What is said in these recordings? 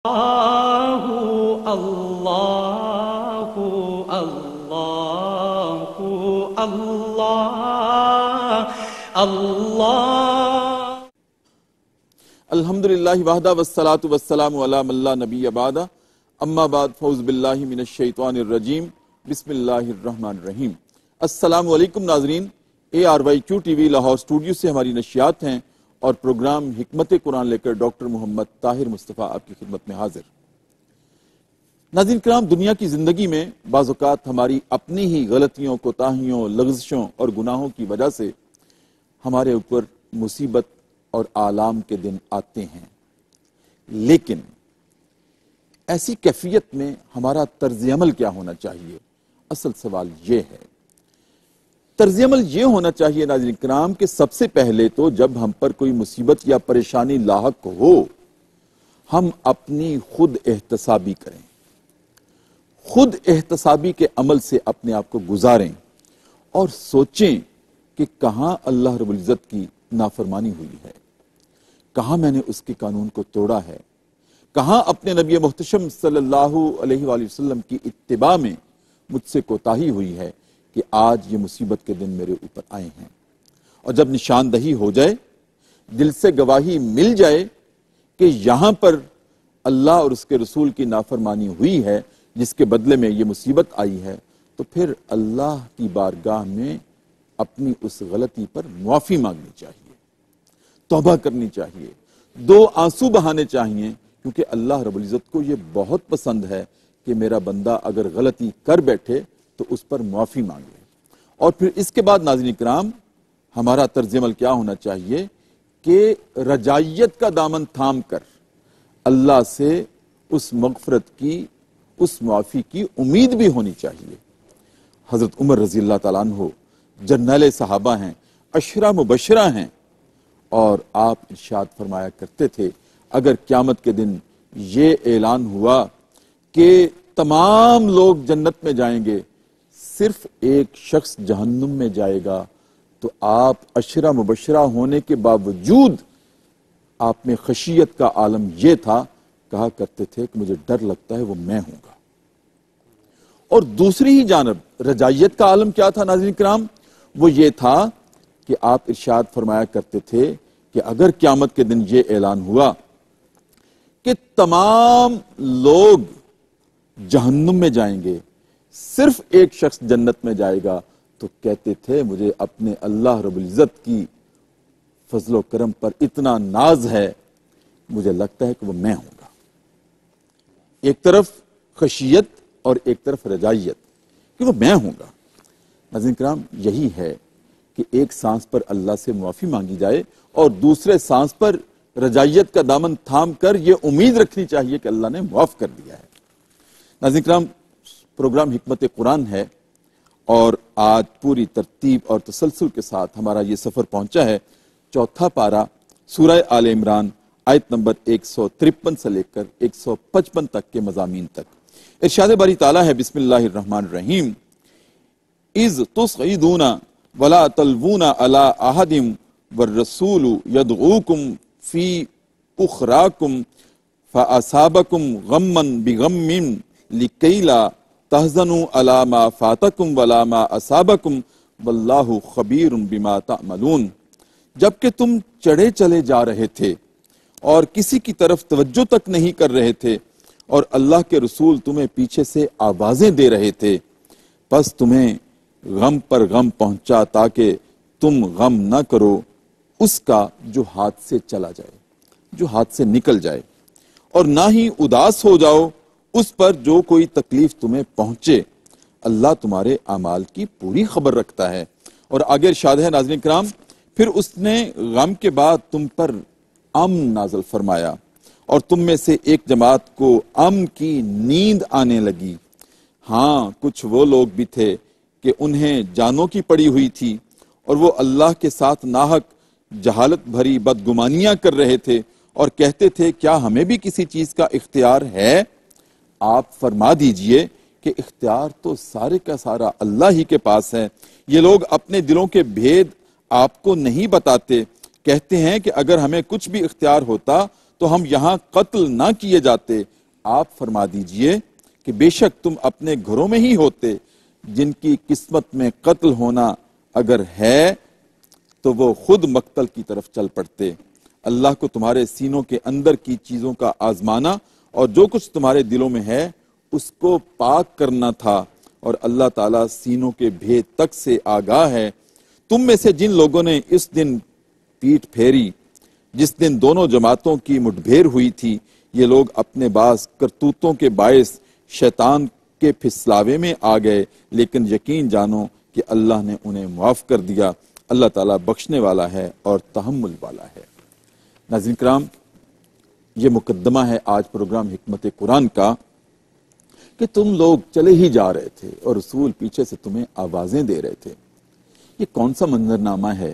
اللہ اللہ اللہ اللہ اللہ الحمدللہ وحدہ والصلاة والسلام علی من لا نبی بعدہ اما بعد فاعوذ باللہ من الشیطان الرجیم بسم اللہ الرحمن الرحیم۔ السلام علیکم ناظرین، ARYQ TV لاہور اسٹوڈیو سے ہماری نشریات ہیں اور پروگرام حکمت قرآن لے کر ڈاکٹر محمد طاہر مصطفیٰ آپ کی خدمت میں حاضر۔ ناظرین کرام، دنیا کی زندگی میں بعض اوقات ہماری اپنی ہی غلطیوں، کوتاہیوں، لغزشوں اور گناہوں کی وجہ سے ہمارے اوپر مصیبت اور آلام کے دن آتے ہیں، لیکن ایسی کیفیت میں ہمارا طرز عمل کیا ہونا چاہیے؟ اصل سوال یہ ہے۔ طرز عمل یہ ہونا چاہیے ناظرین کرام کہ سب سے پہلے تو جب ہم پر کوئی مصیبت یا پریشانی لاحق ہو، ہم اپنی خود احتسابی کریں، خود احتسابی کے عمل سے اپنے آپ کو گزاریں اور سوچیں کہ کہاں اللہ رب العزت کی نافرمانی ہوئی ہے، کہاں میں نے اس کے قانون کو توڑا ہے، کہاں اپنے نبی محتشم صلی اللہ علیہ وآلہ وسلم کی اتباع میں مجھ سے کوتاہی ہوئی ہے کہ آج یہ مصیبت کے دن میرے اوپر آئے ہیں۔ اور جب نشاندہی ہو جائے، دل سے گواہی مل جائے کہ یہاں پر اللہ اور اس کے رسول کی نافرمانی ہوئی ہے جس کے بدلے میں یہ مصیبت آئی ہے، تو پھر اللہ کی بارگاہ میں اپنی اس غلطی پر معافی مانگنی چاہیے، توبہ کرنی چاہیے، دو آنسو بہانے چاہیے، کیونکہ اللہ رب العزت کو یہ بہت پسند ہے کہ میرا بندہ اگر غلطی کر بیٹھے تو اس پر معافی مانگ لے۔ اور پھر اس کے بعد ناظرین کرام، ہمارا طرز عمل کیا ہونا چاہیے کہ رجائیت کا دامن تھام کر اللہ سے اس مغفرت کی، اس معافی کی امید بھی ہونی چاہیے۔ حضرت عمر رضی اللہ تعالیٰ عنہ جرنیل صحابہ ہیں، عشرہ مبشرہ ہیں، اور آپ ارشاد فرمایا کرتے تھے اگر قیامت کے دن یہ اعلان ہوا کہ تمام لوگ جنت میں جائیں گے، صرف ایک شخص جہنم میں جائے گا، تو آپ عشرہ مبشرہ ہونے کے باوجود آپ میں خشیت کا عالم یہ تھا، کہا کرتے تھے کہ مجھے ڈر لگتا ہے وہ میں ہوں گا۔ اور دوسری ہی جانب رجائیت کا عالم کیا تھا ناظرین کرام؟ وہ یہ تھا کہ آپ ارشاد فرمایا کرتے تھے کہ اگر قیامت کے دن یہ اعلان ہوا کہ تمام لوگ جہنم میں جائیں گے، صرف ایک شخص جنت میں جائے گا، تو کہتے تھے مجھے اپنے اللہ رب العزت کی فضل و کرم پر اتنا ناز ہے، مجھے لگتا ہے کہ وہ میں ہوں گا۔ ایک طرف خشیت اور ایک طرف رجائیت کہ وہ میں ہوں گا۔ ناظرین کرام، یہی ہے کہ ایک سانس پر اللہ سے معافی مانگی جائے اور دوسرے سانس پر رجائیت کا دامن تھام کر یہ امید رکھنی چاہیے کہ اللہ نے معاف کر دیا ہے۔ ناظرین کرام، پروگرام حکمت قرآن ہے اور آج پوری ترتیب اور تسلسل کے ساتھ ہمارا یہ سفر پہنچا ہے چوتھا پارہ سورہ آل عمران آیت نمبر 153 سے لے کر 155 تک کے مضامین تک۔ ارشاد باری تعالیٰ ہے، بسم اللہ الرحمن الرحیم، اذ تصعدون ولا تلوون علی احد والرسول يدعوكم فی اخراکم فاصابکم غما بغم لکی لا تحزنوا علی ما فاتکم ولا ما اصابکم واللہ خبیر بما تعملون۔ جبکہ تم چڑھے چلے جا رہے تھے اور کسی کی طرف توجہ تک نہیں کر رہے تھے اور اللہ کے رسول تمہیں پیچھے سے آوازیں دے رہے تھے، پس تمہیں غم پر غم پہنچا تاکہ تم غم نہ کرو اس کا جو ہاتھ سے چلا جائے، جو ہاتھ سے نکل جائے، اور نہ ہی اداس ہو جاؤ اس پر جو کوئی تکلیف تمہیں پہنچے، اللہ تمہارے اعمال کی پوری خبر رکھتا ہے۔ اور آگے ارشاد ہے ناظرین کرام، پھر اس نے غم کے بعد تم پر امن نازل فرمایا اور تم میں سے ایک جماعت کو امن کی نیند آنے لگی۔ ہاں، کچھ وہ لوگ بھی تھے کہ انہیں جانوں کی پڑی ہوئی تھی اور وہ اللہ کے ساتھ ناحق جہالت بھری بدگمانیاں کر رہے تھے اور کہتے تھے کیا ہمیں بھی کسی چیز کا اختیار ہے؟ آپ فرما دیجئے کہ اختیار تو سارے کا سارا اللہ ہی کے پاس ہے۔ یہ لوگ اپنے دلوں کے بھید آپ کو نہیں بتاتے، کہتے ہیں کہ اگر ہمیں کچھ بھی اختیار ہوتا تو ہم یہاں قتل نہ کیے جاتے۔ آپ فرما دیجئے کہ بے شک تم اپنے گھروں میں ہی ہوتے، جن کی قسمت میں قتل ہونا اگر ہے تو وہ خود مقتل کی طرف چل پڑتے۔ اللہ کو تمہارے سینوں کے اندر کی چیزوں کا آزمانا اور جو کچھ تمہارے دلوں میں ہے اس کو پاک کرنا تھا، اور اللہ تعالیٰ سینوں کے بھید تک سے آگاہ ہے۔ تم میں سے جن لوگوں نے اس دن پیٹھ پھیری جس دن دونوں جماعتوں کی مٹبھیر ہوئی تھی، یہ لوگ اپنے بعض کرتوتوں کے باعث شیطان کے پھسلاوے میں آ گئے، لیکن یقین جانو کہ اللہ نے انہیں معاف کر دیا۔ اللہ تعالیٰ بخشنے والا ہے اور تحمل والا ہے۔ ناظرین کرام، یہ مقدمہ ہے آج پروگرام حکمت قرآن کا کہ تم لوگ چلے ہی جا رہے تھے اور رسول پیچھے سے تمہیں آوازیں دے رہے تھے۔ یہ کون سا منظرنامہ ہے،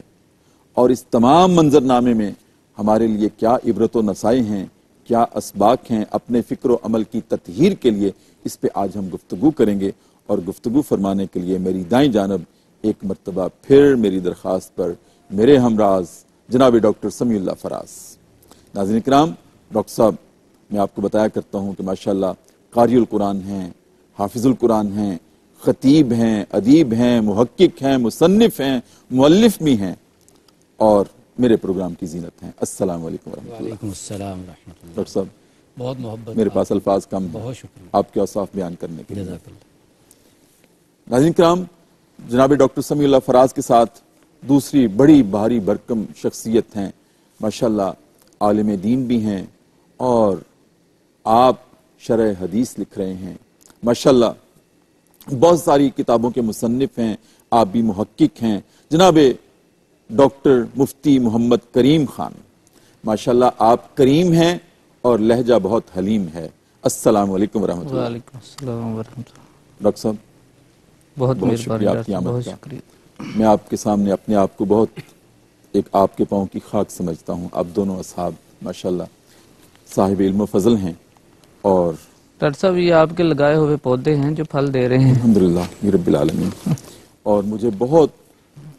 اور اس تمام منظرنامے میں ہمارے لیے کیا عبرت و نصائح ہیں، کیا اسباق ہیں اپنے فکر و عمل کی تطہیر کے لیے، اس پہ آج ہم گفتگو کریں گے۔ اور گفتگو فرمانے کے لیے میری دائیں جانب ایک مرتبہ پھر میری درخواست پر میرے ہمراز جناب ڈاکٹر سمیع اللہ فراز۔ ناظرین کرام، ڈاکٹر صاحب میں آپ کو بتایا کرتا ہوں کہ ماشاءاللہ قاری القرآن ہیں، حافظ القرآن ہیں، خطیب ہیں، ادیب ہیں، محقق ہیں، مصنف ہیں، مؤلف بھی ہیں، اور میرے پروگرام کی زینت ہیں۔ السلام علیکم ورحمۃ اللہ۔ وعلیکم السلام ورحمۃ اللہ۔ ڈاکٹر صاحب بہت محبت، میرے پاس الفاظ کم ہیں بہت شکریہ آپ کے اوصاف بیان کرنے کے لیے۔ جزاک اللہ۔ ناظرین کرام، جناب ڈاکٹر سمیع اللہ فراز کے ساتھ دوسری بڑی بھاری بھرکم شخصیت ہیں، ماشاءاللہ عالم دین بھی ہیں، اور آپ شرح حدیث لکھ رہے ہیں، ماشاءاللہ بہت ساری کتابوں کے مصنف ہیں، آپ بھی محقق ہیں، جناب ڈاکٹر مفتی محمد کریم خان۔ ماشاءاللہ آپ کریم ہیں اور لہجہ بہت حلیم ہے۔ السلام علیکم ورحمۃ اللہ۔ وعلیکم السلام ورحمۃ اللہ۔ ڈاکٹر صاحب بہت بہت شکریہ آپ کی مہربانی، آمد بہت کا۔ شکریہ۔ میں آپ کے سامنے اپنے آپ کو بہت ایک آپ کے پاؤں کی خاک سمجھتا ہوں۔ آپ دونوں اصحاب ماشاءاللہ صاحب علم و فضل ہیں، اور ڈاکٹر صاحب یہ آپ کے لگائے ہوئے پودے ہیں جو پھل دے رہے ہیں۔ الحمدللہ رب العالمین۔ اور مجھے بہت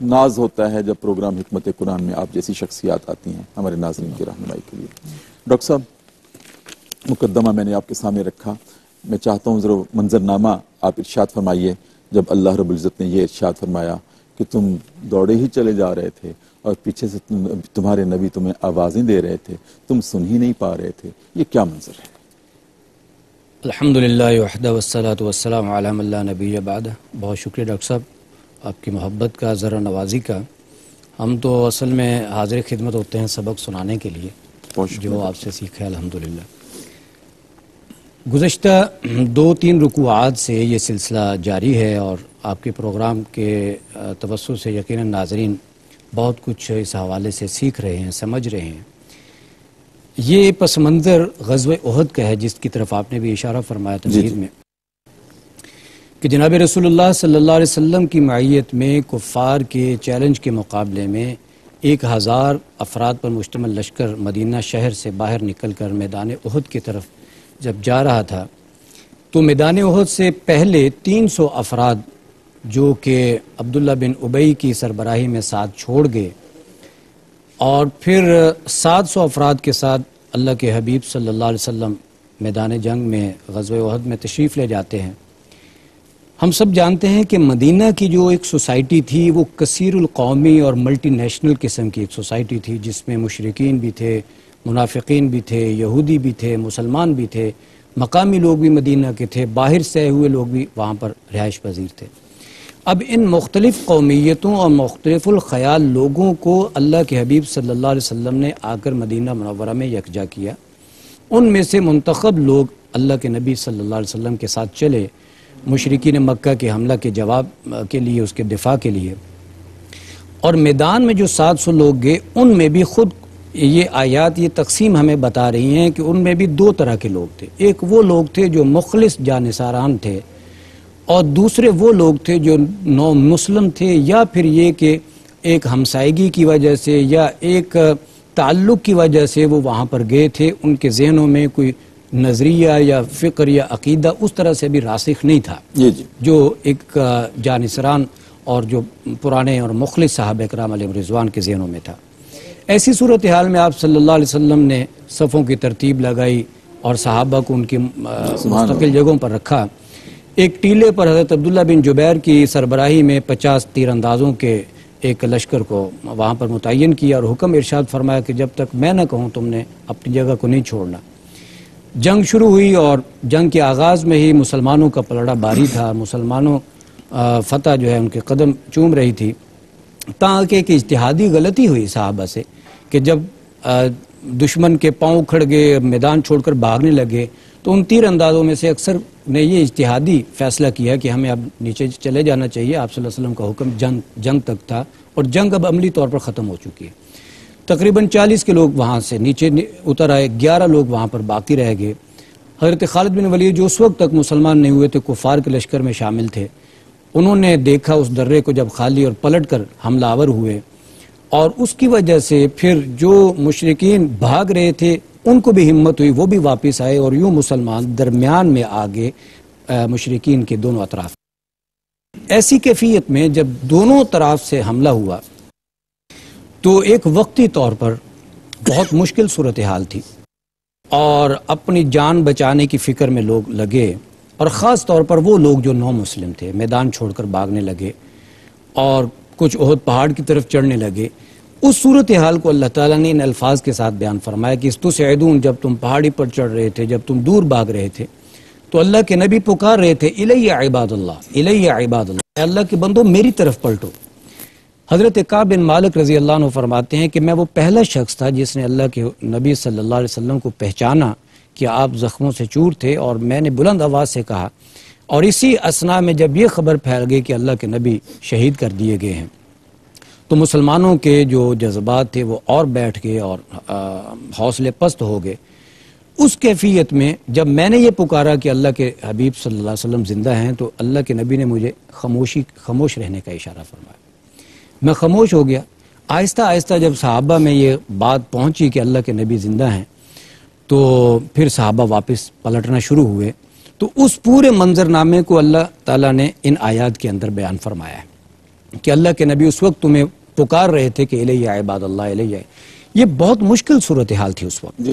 ناز ہوتا ہے جب پروگرام حکمت قرآن میں آپ جیسی شخصیات آتی ہیں ہمارے ناظرین کی رہنمائی کے لیے۔ ڈاکٹر صاحب مقدمہ میں نے آپ کے سامنے رکھا، میں چاہتا ہوں ذرا منظرنامہ آپ ارشاد فرمائیے۔ جب اللہ رب العزت نے یہ ارشاد فرمایا کہ تم دوڑے ہی چلے جا رہے تھے اور پیچھے سے تمہارے نبی تمہیں آوازیں دے رہے تھے، تم سن ہی نہیں پا رہے تھے، یہ کیا منظر ہے؟ الحمدللہ وحدہ والصلاۃ والسلام علی من لا نبی بعدہ۔ بہت شکریہ ڈاکٹر صاحب آپ کی محبت کا، ذرا نوازی کا۔ ہم تو اصل میں حاضر خدمت ہوتے ہیں سبق سنانے کے لیے بہت شکریہ جو آپ سے سیکھا ہے الحمدللہ۔ گزشتہ 2-3 رکوعات سے یہ سلسلہ جاری ہے، اور آپ کے پروگرام کے توسط سے یقیناً ناظرین بہت کچھ اس حوالے سے سیکھ رہے ہیں، سمجھ رہے ہیں۔ یہ پس منظر غزوہ احد کا ہے، جس کی طرف آپ نے بھی اشارہ فرمایا تمہید میں، کہ جناب رسول اللہ صلی اللہ علیہ وسلم کی معیت میں کفار کے چیلنج کے مقابلے میں 1000 افراد پر مشتمل لشکر مدینہ شہر سے باہر نکل کر میدان احد کی طرف جب جا رہا تھا، تو میدان احد سے پہلے 300 افراد جو کہ عبداللہ بن ابی کی سربراہی میں ساتھ چھوڑ گئے، اور پھر 700 افراد کے ساتھ اللہ کے حبیب صلی اللہ علیہ وسلم میدان جنگ میں غزوہ احد میں تشریف لے جاتے ہیں۔ ہم سب جانتے ہیں کہ مدینہ کی جو ایک سوسائٹی تھی وہ کثیر القومی اور ملٹی نیشنل قسم کی ایک سوسائٹی تھی، جس میں مشرکین بھی تھے، منافقین بھی تھے، یہودی بھی تھے، مسلمان بھی تھے، مقامی لوگ بھی مدینہ کے تھے، باہر سے ہوئے لوگ بھی وہاں پر رہائش پذیر تھے۔ اب ان مختلف قومیتوں اور مختلف الخیال لوگوں کو اللہ کے حبیب صلی اللہ علیہ وسلم نے آ کر مدینہ منورہ میں یکجا کیا۔ ان میں سے منتخب لوگ اللہ کے نبی صلی اللہ علیہ وسلم کے ساتھ چلے مشرکین مکہ کے حملہ کے جواب کے لیے، اس کے دفاع کے لیے، اور میدان میں جو 700 لوگ گئے ان میں بھی خود یہ آیات یہ تقسیم ہمیں بتا رہی ہیں کہ ان میں بھی 2 طرح کے لوگ تھے۔ ایک وہ لوگ تھے جو مخلص جانثاران تھے، اور دوسرے وہ لوگ تھے جو نو مسلم تھے، یا پھر یہ کہ ایک ہمسائیگی کی وجہ سے یا ایک تعلق کی وجہ سے وہ وہاں پر گئے تھے، ان کے ذہنوں میں کوئی نظریہ یا فکر یا عقیدہ اس طرح سے بھی راسخ نہیں تھا جو ایک جانثران اور جو پرانے اور مخلص صحابہ کرام علیہ رضوان کے ذہنوں میں تھا۔ ایسی صورتحال میں آپ صلی اللہ علیہ وسلم نے صفوں کی ترتیب لگائی اور صحابہ کو ان کی مستقل جگہوں پر رکھا. ایک ٹیلے پر حضرت عبداللہ بن جبیر کی سربراہی میں 50 تیر اندازوں کے ایک لشکر کو وہاں پر متعین کیا اور حکم ارشاد فرمایا کہ جب تک میں نہ کہوں تم نے اپنی جگہ کو نہیں چھوڑنا. جنگ شروع ہوئی اور جنگ کے آغاز میں ہی مسلمانوں کا پلڑا باری تھا. مسلمانوں فتح جو ہے ان کے قدم چوم رہی تھی، تاکہ ایک اجتہادی غلطی ہوئی صحابہ سے کہ جب دشمن کے پاؤں کھڑ گئے، میدان چھوڑ کر بھاگنے لگے، تو ان تیر اندازوں میں سے اکثر نے یہ اجتہادی فیصلہ کیا کہ ہمیں اب نیچے چلے جانا چاہیے. آپ صلی اللہ علیہ وسلم کا حکم جنگ تک تھا اور جنگ اب عملی طور پر ختم ہو چکی ہے. تقریباً 40 کے لوگ وہاں سے نیچے اتر آئے، 11 لوگ وہاں پر باقی رہ گئے. حضرت خالد بن ولید جو اس وقت تک مسلمان نہیں ہوئے تھے، کفار کے لشکر میں شامل تھے، انہوں نے دیکھا اس درے کو جب خالی اور پلٹ کر حملہ آور ہوئے، اور اس کی وجہ سے پھر جو مشرکین بھاگ رہے تھے ان کو بھی ہمت ہوئی، وہ بھی واپس آئے، اور یوں مسلمان درمیان میں آگے مشرکین کے دونوں اطراف. ایسی کیفیت میں جب دونوں طرف سے حملہ ہوا تو ایک وقتی طور پر بہت مشکل صورتحال تھی، اور اپنی جان بچانے کی فکر میں لوگ لگے، اور خاص طور پر وہ لوگ جو نو مسلم تھے میدان چھوڑ کر بھاگنے لگے اور کچھ احد پہاڑ کی طرف چڑھنے لگے. اس صورتحال کو اللہ تعالیٰ نے ان الفاظ کے ساتھ بیان فرمایا کہ استسعدون، جب تم پہاڑی پر چڑھ رہے تھے، جب تم دور بھاگ رہے تھے تو اللہ کے نبی پکار رہے تھے الیہ عباد اللہ، الیہ عباد اللہ، اے اللہ کے بندو میری طرف پلٹو. حضرت کعب بن مالک رضی اللہ عنہ فرماتے ہیں کہ میں وہ پہلا شخص تھا جس نے اللہ کے نبی صلی اللہ علیہ وسلم کو پہچانا کہ آپ زخموں سے چور تھے، اور میں نے بلند آواز سے کہا. اور اسی اثناء میں جب یہ خبر پھیل گئی کہ اللہ کے نبی شہید کر دیے گئے ہیں تو مسلمانوں کے جو جذبات تھے وہ اور بیٹھ گئے اور حوصلے پست ہو گئے. اس کیفیت میں جب میں نے یہ پکارا کہ اللہ کے حبیب صلی اللہ علیہ وسلم زندہ ہیں تو اللہ کے نبی نے مجھے خاموش رہنے کا اشارہ فرمایا. میں خاموش ہو گیا. آہستہ آہستہ جب صحابہ میں یہ بات پہنچی کہ اللہ کے نبی زندہ ہیں تو پھر صحابہ واپس پلٹنا شروع ہوئے. تو اس پورے منظرنامے کو اللہ تعالیٰ نے ان آیات کے اندر بیان فرمایا ہے کہ اللہ کے نبی اس وقت تمہیں پکار رہے تھے کہ الیہ عباد اللہ الیہ. یہ بہت مشکل صورتحال تھی اس وقت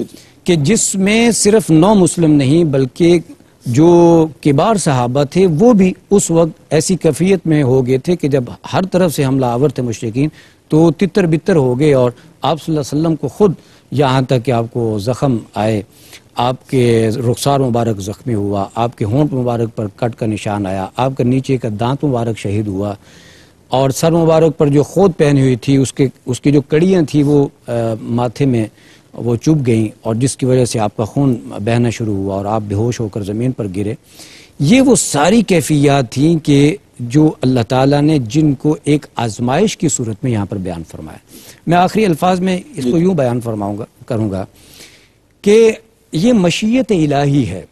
کہ جس میں صرف 9 مسلم نہیں بلکہ جو کبار صحابہ تھے وہ بھی اس وقت ایسی کیفیت میں ہو گئے تھے کہ جب ہر طرف سے حملہ آور تھے مشرکین تو تتر بتر ہو گئے. اور آپ صلی اللہ علیہ وسلم کو خود یہاں تک کہ آپ کو زخم آئے، آپ کے رخسار مبارک زخمی ہوا، آپ کے ہونٹ مبارک پر کٹ کا نشان آیا، آپ کا نیچے کا دانت مبارک شہید ہوا، اور سر مبارک پر جو خود پہنی ہوئی تھی اس کی جو کڑیاں تھیں وہ ماتھے میں وہ چبھ گئیں، اور جس کی وجہ سے آپ کا خون بہنا شروع ہوا اور آپ بے ہوش ہو کر زمین پر گرے. یہ وہ ساری کیفیات تھیں کہ جو اللہ تعالیٰ نے جن کو ایک آزمائش کی صورت میں یہاں پر بیان فرمایا. میں آخری الفاظ میں اس کو یوں بیان کروں گا کہ یہ مشیت الہی ہے.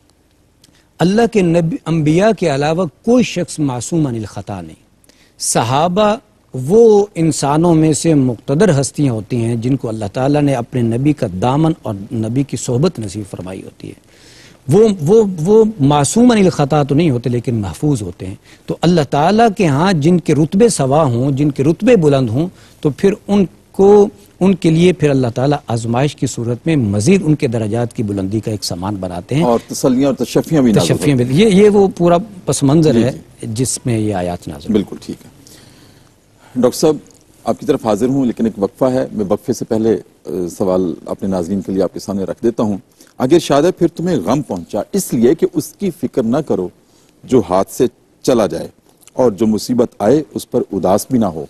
اللہ کے نبی انبیاء کے علاوہ کوئی شخص معصوم عن الخطا نہیں. صحابہ وہ انسانوں میں سے مقتدر ہستیاں ہوتی ہیں جن کو اللہ تعالیٰ نے اپنے نبی کا دامن اور نبی کی صحبت نصیب فرمائی ہوتی ہے. وہ معصوم عن الخطا تو نہیں ہوتے لیکن محفوظ ہوتے ہیں. تو اللہ تعالیٰ کے ہاں جن کے رتبے سوا ہوں، جن کے رتبے بلند ہوں، تو پھر ان کے لیے پھر اللہ تعالیٰ آزمائش کی صورت میں مزید ان کے درجات کی بلندی کا ایک سامان بناتے ہیں، اور تسلیاں اور تشفیاں بھی نازل ہوتی ہیں. یہ وہ پورا پس منظر ہے جس میں یہ آیات نازل. بالکل ٹھیک ہے. ڈاکٹر صاحب آپ کی طرف حاضر ہوں لیکن ایک وقفہ ہے. میں وقفے سے پہلے سوال اپنے ناظرین کے لیے آپ کے سامنے رکھ دیتا ہوں. اگر شاید پھر تمہیں غم پہنچا اس لیے کہ اس کی فکر نہ کرو جو ہاتھ سے چلا جائے، اور جو مصیبت آئے اس پر اداس بھی نہ ہو.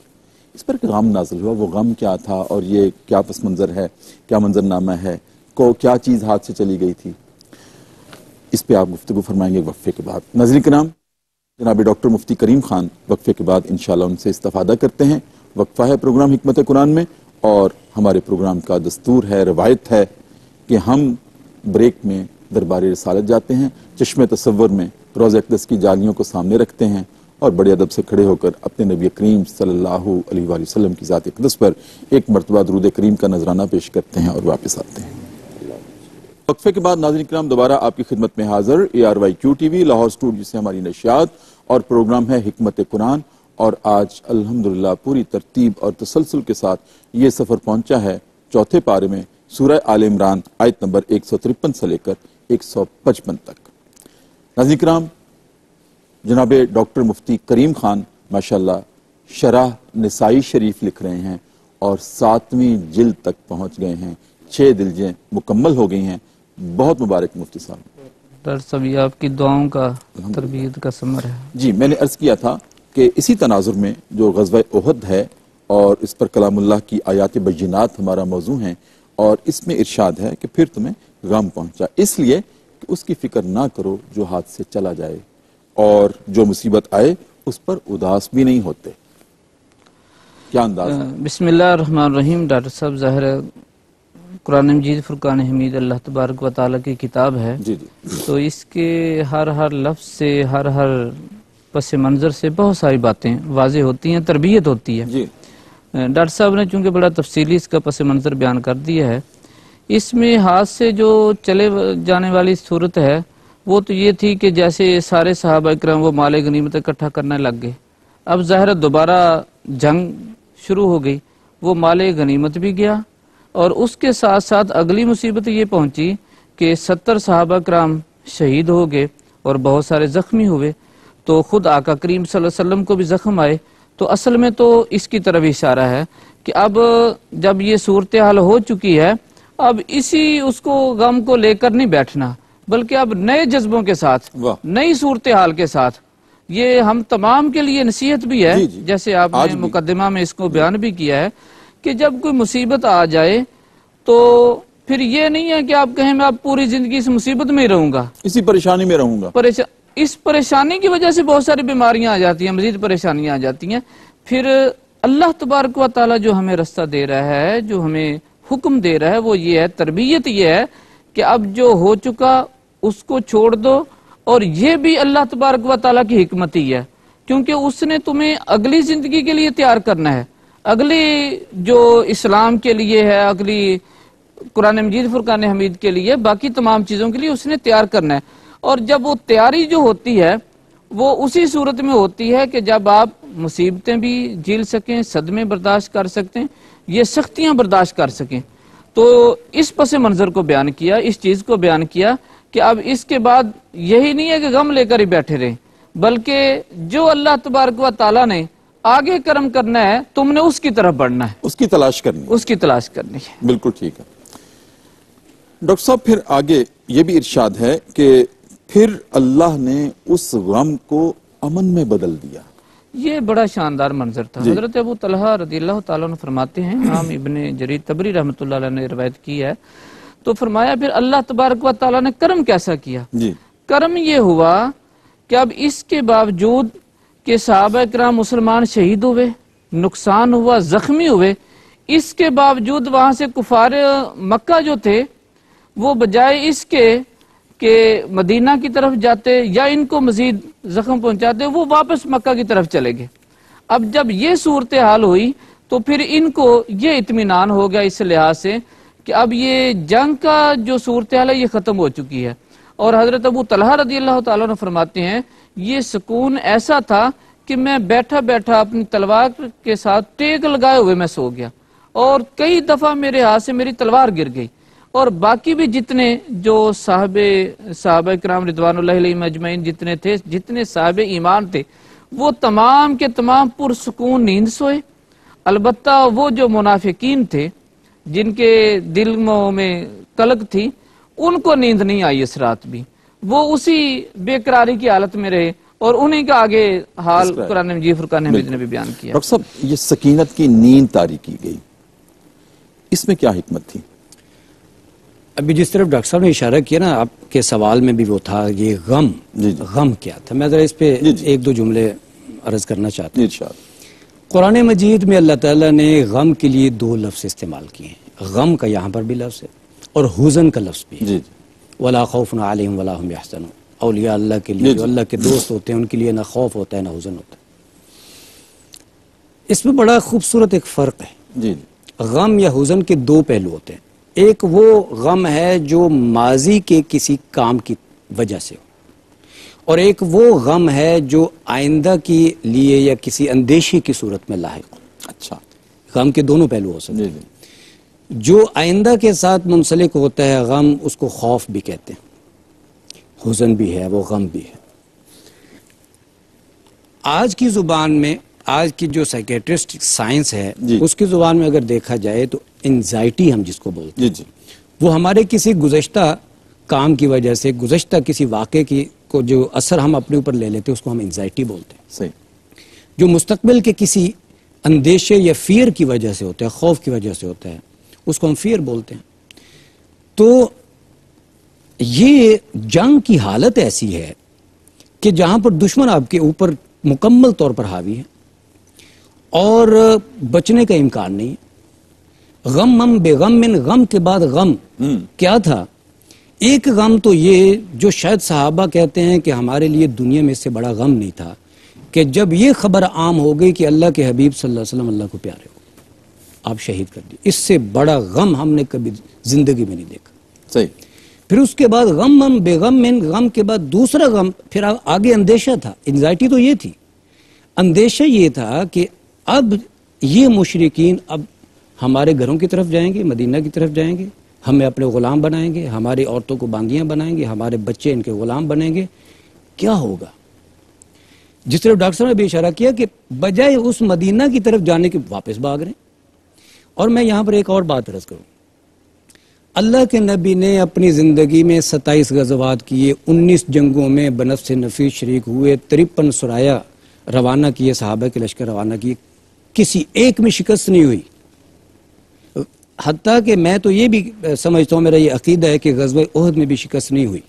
اس پر غم نازل ہوا، وہ غم کیا تھا اور یہ کیا پس منظر ہے، کیا منظرنامہ ہے، کیا چیز ہاتھ سے چلی گئی تھی، اس پہ آپ گفتگو فرمائیں گے وقفے کے بعد. ناظرین کرام، جناب ڈاکٹر مفتی کریم خان وقفے کے بعد انشاءاللہ ان سے استفادہ کرتے ہیں. وقفہ ہے پروگرام حکمت قرآن میں، اور ہمارے پروگرام کا دستور ہے، روایت ہے کہ ہم بریک میں دربار رسالت جاتے ہیں، چشم تصور میں روضہ اقدس کی جالیوں کو سامنے رکھتے ہیں اور بڑے ادب سے کھڑے ہو کر اپنے نبی کریم صلی اللہ علیہ وآلہ وسلم کی ذات اقدس پر ایک مرتبہ درود کریم کا نذرانہ پیش کرتے ہیں اور واپس آتے ہیں. وقفے کے بعد ناظرین کرام دوبارہ آپ کی خدمت میں حاضر. ARYQ TV لاہور اسٹوڈیو سے ہماری نشریات اور پروگرام ہے حکمت قرآن. اور آج الحمدللہ پوری ترتیب اور تسلسل کے ساتھ یہ سفر پہنچا ہے چوتھے پارے میں سورہ آل عمران آیت نمبر 153 سے لے کر 155 تک۔ ناظرین کرام، جناب ڈاکٹر مفتی کریم خان ماشاءاللہ شرح نسائی شریف لکھ رہے ہیں اور 7ویں جلد تک پہنچ گئے ہیں، 6 جلدیں مکمل ہو گئی ہیں۔ بہت مبارک مفتی صاحب۔ ڈاکٹر صاحب یہ آپ کی دعاؤں کا تربیت کا ثمر ہے۔ جی، میں نے عرض کیا تھا کہ اسی تناظر میں جو غزوہ احد ہے اور اس پر کلام اللہ کی آیات بینات ہمارا موضوع ہیں، اور اس میں ارشاد ہے کہ پھر تمہیں غم پہنچا، اس لیے کہ اس کی فکر نہ کرو جو ہاتھ سے چلا جائے، اور جو مصیبت آئے اس پر اداس بھی نہیں ہوتے۔ کیا انداز ہے؟ بسم اللہ الرحمن الرحیم۔ ڈاکٹر صاحب ظاہر ہے قرآن مجید فرقان حمید اللہ تبارک و تعالیٰ کی کتاب ہے، جی تو اس کے ہر لفظ سے ہر پس منظر سے بہت ساری باتیں واضح ہوتی ہیں، تربیت ہوتی ہے۔ جی ڈاکٹر صاحب نے چونکہ بڑا تفصیلی اس کا پس منظر بیان کر دیا ہے، اس میں ہاتھ سے جو چلے جانے والی صورت ہے وہ تو یہ تھی کہ جیسے سارے صحابہ اکرام وہ مال غنیمت اکٹھا کرنے لگ گئے، اب ظاہر دوبارہ جنگ شروع ہو گئی، وہ مال غنیمت بھی گیا، اور اس کے ساتھ ساتھ اگلی مصیبت یہ پہنچی کہ 70 صحابہ کرام شہید ہو گئے اور بہت سارے زخمی ہوئے، تو خود آقا کریم صلی اللہ علیہ وسلم کو بھی زخم آئے۔ تو اصل میں تو اس کی طرف اشارہ ہے کہ اب جب یہ صورتحال ہو چکی ہے، اب اس کو غم کو لے کر نہیں بیٹھنا، بلکہ اب نئے جذبوں کے ساتھ، نئی صورتحال کے ساتھ، یہ ہم تمام کے لیے نصیحت بھی ہے، جیسے آپ نے مقدمہ میں اس کو بیان بھی کیا ہے کہ جب کوئی مصیبت آ جائے تو پھر یہ نہیں ہے کہ آپ کہیں میں اب پوری زندگی اس مصیبت میں ہی رہوں گا، اسی پریشانی میں رہوں گا۔ اس پریشانی کی وجہ سے بہت ساری بیماریاں آ جاتی ہیں، مزید پریشانیاں آ جاتی ہیں۔ پھر اللہ تبارک و تعالیٰ جو ہمیں رستہ دے رہا ہے، جو ہمیں حکم دے رہا ہے، وہ یہ ہے، تربیت یہ ہے کہ اب جو ہو چکا اس کو چھوڑ دو، اور یہ بھی اللہ تبارک و تعالیٰ کی حکمت ہی ہے، کیونکہ اس نے تمہیں اگلی زندگی کے لیے تیار کرنا ہے، اگلی جو اسلام کے لیے ہے، اگلی قرآن مجید فرقان حمید کے لیے، باقی تمام چیزوں کے لیے اس نے تیار کرنا ہے۔ اور جب وہ تیاری جو ہوتی ہے وہ اسی صورت میں ہوتی ہے کہ جب آپ مصیبتیں بھی جھیل سکیں، صدمے برداشت کر سکیں، یہ سختیاں برداشت کر سکیں۔ تو اس پس منظر کو بیان کیا، اس چیز کو بیان کیا کہ اب اس کے بعد یہی نہیں ہے کہ غم لے کر ہی بیٹھے رہیں، بلکہ جو اللہ تبارک و تعالیٰ نے آگے کرم کرنا ہے تم نے اس کی طرف بڑھنا ہے، اس کی تلاش کرنی ہے، اس کی تلاش کرنی ہے۔ بالکل ٹھیک ہے ڈاکٹر صاحب۔ پھر آگے یہ بھی ارشاد ہے کہ پھر اللہ نے اس غم کو امن میں بدل دیا۔ یہ بڑا شاندار منظر تھا۔ حضرت ابو طلحہ رضی اللہ تعالیٰ عنہ فرماتے ہیں، امام ابن جریر طبری رحمۃ اللہ علیہ نے روایت کی ہے، تو فرمایا پھر اللہ تبارک و تعالیٰ نے کرم کیسا کیا؟ کرم یہ ہوا کہ اب اس کے باوجود کہ صحابہ کرام مسلمان شہید ہوئے، نقصان ہوا، زخمی ہوئے، اس کے باوجود وہاں سے کفار مکہ جو تھے وہ بجائے اس کے کہ مدینہ کی طرف جاتے یا ان کو مزید زخم پہنچاتے، وہ واپس مکہ کی طرف چلے گئے۔ اب جب یہ صورتحال ہوئی تو پھر ان کو یہ اطمینان ہو گیا اس لحاظ سے کہ اب یہ جنگ کا جو صورتحال ہے یہ ختم ہو چکی ہے۔ اور حضرت ابو طلحہ رضی اللہ تعالیٰ عنہ فرماتے ہیں یہ سکون ایسا تھا کہ میں بیٹھا بیٹھا اپنی تلوار کے ساتھ ٹیک لگائے ہوئے میں سو گیا، اور کئی دفعہ میرے ہاتھ سے میری تلوار گر گئی، اور باقی بھی جتنے جو صحابہ کرام رضوان اللہ علیہم اجمعین جتنے تھے، جتنے صاحب ایمان تھے، وہ تمام کے تمام پرسکون نیند سوئے۔ البتہ وہ جو منافقین تھے جن کے دلوں میں قلق تھی، ان کو نیند نہیں آئی اس رات بھی، وہ اسی بے قراری کی حالت میں رہے، اور انہیں کا آگے حال قرآن مجید فرقان حمید نے بھی بیان کیا۔ ڈاکٹر صاحب یہ سکینت کی نیند طاری کی گئی، اس میں کیا حکمت تھی؟ ابھی جس طرف ڈاکٹر صاحب نے اشارہ کیا نا، آپ کے سوال میں بھی وہ تھا یہ غم، غم کیا تھا، میں ذرا اس پہ ایک دو جملے عرض کرنا چاہتا ہوں۔ قرآن مجید میں اللہ تعالیٰ نے غم کے لیے 2 لفظ استعمال کیے ہیں، غم کا یہاں پر بھی لفظ ہے اور حزن کا لفظ بھی ہے۔ وَلَا خَوْفٌ عَلَيْهِمْ وَلَا هُمْ يَحْزَنُونَ، اولیاء اللہ کے لیے جو اللہ کے دوست ہوتے ہیں ان کے لیے نہ خوف ہوتا ہے نہ حزن ہوتا ہے۔ اس میں بڑا خوبصورت ایک فرق ہے، غم یا حزن کے 2 پہلو ہوتے ہیں، ایک وہ غم ہے جو ماضی کے کسی کام کی وجہ سے ہو، اور ایک وہ غم ہے جو آئندہ کے لیے یا کسی اندیشی کی صورت میں لاحق ہو۔ اچھا، غم کے دونوں پہلو ہو سکتے ہیں۔ جو آئندہ کے ساتھ منسلک ہوتا ہے غم، اس کو خوف بھی کہتے ہیں، حزن بھی ہے، وہ غم بھی ہے۔ آج کی زبان میں، آج کی جو سائیکیٹرسٹ سائنس ہے اس کی زبان میں اگر دیکھا جائے تو انزائٹی ہم جس کو بولتے ہیں، وہ ہمارے کسی گزشتہ کام کی وجہ سے، گزشتہ کسی واقعے کی کو جو اثر ہم اپنے اوپر لے لیتے ہیں اس کو ہم انزائٹی بولتے ہیں۔ صحیح۔ جو مستقبل کے کسی اندیشے یا فیئر کی وجہ سے ہوتا ہے، خوف کی وجہ سے ہوتا ہے، اس کو ہم فیئر بولتے ہیں۔ تو یہ جنگ کی حالت ایسی ہے کہ جہاں پر دشمن آپ کے اوپر مکمل طور پر حاوی ہے اور بچنے کا امکان نہیں ہے۔ غم بے غم من، غم کے بعد غم کیا تھا؟ ایک غم تو یہ جو شاید صحابہ کہتے ہیں کہ ہمارے لیے دنیا میں اس سے بڑا غم نہیں تھا، کہ جب یہ خبر عام ہو گئی کہ اللہ کے حبیب صلی اللہ علیہ وسلم اللہ کو پیارے ہو، آپ شہید کر دیے، اس سے بڑا غم ہم نے کبھی زندگی میں نہیں دیکھا۔ صحیح۔ پھر اس کے بعد غم بے غم من، غم کے بعد دوسرا غم، پھر آگے اندیشہ تھا۔ انزائٹی تو یہ تھی، اندیشہ یہ تھا کہ اب یہ مشرکین اب ہمارے گھروں کی طرف جائیں گے، مدینہ کی طرف جائیں گے، ہمیں اپنے غلام بنائیں گے، ہماری عورتوں کو باندیاں بنائیں گے، ہمارے بچے ان کے غلام بنیں گے، کیا ہوگا؟ جس طرح ڈاکٹر صاحب نے بھی اشارہ کیا کہ بجائے اس مدینہ کی طرف جانے کے واپس بھاگ رہے ہیں۔ اور میں یہاں پر ایک اور بات عرض کروں، اللہ کے نبی نے اپنی زندگی میں 27 غزوات کیے، 19 جنگوں میں بنفس نفیس شریک ہوئے، 53 سرایا روانہ کیے، صحابہ کے لشکر روانہ کیے، کسی ایک میں شکست نہیں ہوئی۔ حتیٰ کہ میں تو یہ بھی سمجھتا ہوں، میرا یہ عقیدہ ہے کہ غزوہ احد میں بھی شکست نہیں ہوئی۔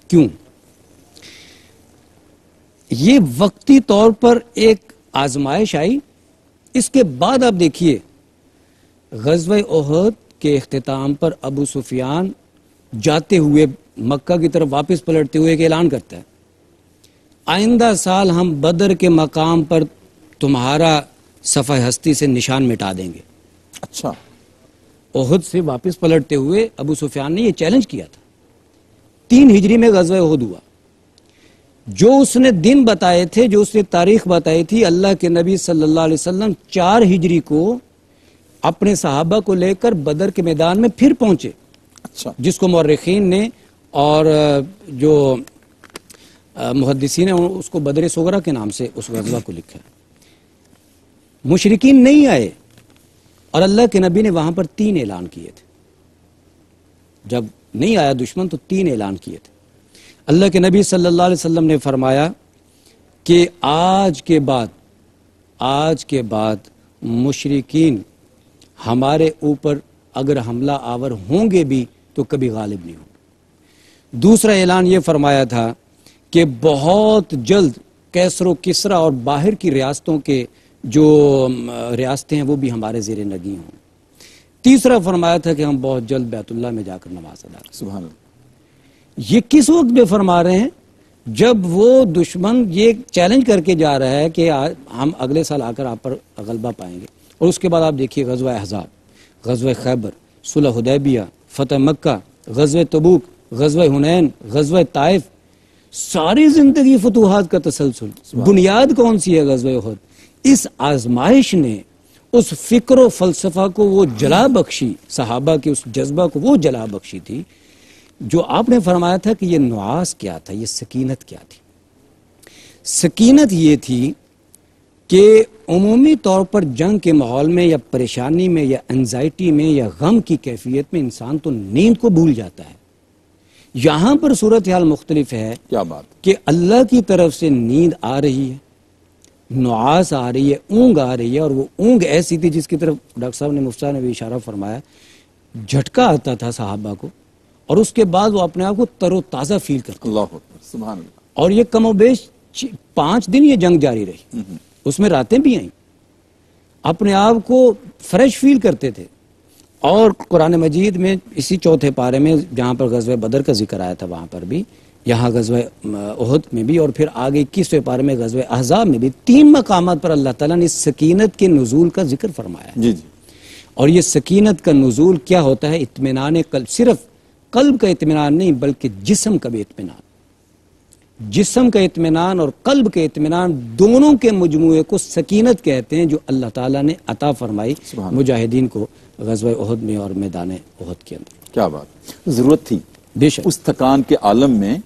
کیوں؟ یہ وقتی طور پر ایک آزمائش آئی، اس کے بعد آپ دیکھیے غزوہ احد کے اختتام پر ابو سفیان جاتے ہوئے مکہ کی طرف واپس پلٹتے ہوئے ایک اعلان کرتا ہے، آئندہ سال ہم بدر کے مقام پر تمہارا صفحہ ہستی سے نشان مٹا دیں گے۔ اچھا، احد سے واپس پلٹتے ہوئے ابو سفیان نے یہ چیلنج کیا تھا۔ 3 ہجری میں غزوہ احد ہوا۔ جو اس نے دن بتائے تھے، جو اس نے تاریخ بتائی تھی، اللہ کے نبی صلی اللہ علیہ وسلم 4 ہجری کو اپنے صحابہ کو لے کر بدر کے میدان میں پھر پہنچے۔ اچھا، جس کو مورخین نے اور جو محدثین ہیں اس کو بدر صغرا کے نام سے اس غزوہ کو لکھا ہے۔ مشرکین نہیں آئے اور اللہ کے نبی نے وہاں پر 3 اعلان کیے تھے۔ جب نہیں آیا دشمن تو 3 اعلان کیے تھے۔ اللہ کے نبی صلی اللہ علیہ وسلم نے فرمایا کہ آج کے بعد مشرکین ہمارے اوپر اگر حملہ آور ہوں گے بھی تو کبھی غالب نہیں ہوں گے۔ دوسرا اعلان یہ فرمایا تھا کہ بہت جلد کیسر و کسرا اور باہر کی ریاستوں کے جو ریاستیں ہیں وہ بھی ہمارے زیر نگی ہوں۔ تیسرا فرمایا تھا کہ ہم بہت جلد بیت اللہ میں جا کر نماز ادا کریں۔ سبحان اللہ۔ یہ کس وقت میں فرما رہے ہیں؟ جب وہ دشمن یہ چیلنج کر کے جا رہا ہے کہ ہم اگلے سال آ کر آپ پر غلبہ پائیں گے۔ اور اس کے بعد آپ دیکھیے غزوہ احزاب، غزوہ خیبر، صلح حدیبیہ، فتح مکہ، غزوہ تبوک، غزوہ حنین، غزوہ طائف، ساری زندگی فتوحات کا تسلسل۔ بنیاد کون سی ہے؟ غزوہ احد۔ اس آزمائش نے اس فکر و فلسفہ کو وہ جلا بخشی، صحابہ کے اس جذبہ کو وہ جلا بخشی تھی، جو آپ نے فرمایا تھا کہ یہ نعاس کیا تھا، یہ سکینت کیا تھی؟ سکینت یہ تھی کہ عمومی طور پر جنگ کے ماحول میں یا پریشانی میں یا انزائٹی میں یا غم کی کیفیت میں انسان تو نیند کو بھول جاتا ہے۔ یہاں پر صورتحال مختلف ہے۔ کیا بات کہ اللہ کی طرف سے نیند آ رہی ہے، نعاس آ رہی ہے، اونگ آ رہی ہے، اور وہ اونگ ایسی تھی جس کی طرف ڈاکٹر صاحب نے مفتی صاحب نے بھی اشارہ فرمایا، جھٹکا آتا تھا صحابہ کو اور اس کے بعد وہ اپنے آپ کو تر و تازہ فیل کرتے۔ اللہ اکبر، سبحان اللہ۔ اور یہ کم و بیش 5 دن یہ جنگ جاری رہی، اس میں راتیں بھی آئیں، اپنے آپ کو فریش فیل کرتے تھے۔ اور قرآن مجید میں اسی 4 پارے میں جہاں پر غزوہ بدر کا ذکر آیا تھا وہاں پر بھی، یہاں غزوہ احد میں بھی، اور پھر آگے 21ویں پارے میں غزوہ احزاب میں بھی 3 مقامات پر اللہ تعالیٰ نے سکینت کے نزول کا ذکر فرمایا ہے۔ جی جی۔ اور یہ سکینت کا نزول کیا ہوتا ہے؟ اطمینان قلب، صرف قلب کا اطمینان نہیں بلکہ جسم کا بھی اطمینان۔ جسم کا اطمینان اور قلب کے اطمینان دونوں کے مجموعے کو سکینت کہتے ہیں، جو اللہ تعالیٰ نے عطا فرمائی مجاہدین کو غزوہ احد میں اور میدان احد کے اندر۔ کیا بات، ضرورت تھی بے شک اس تھکان کے عالم میں،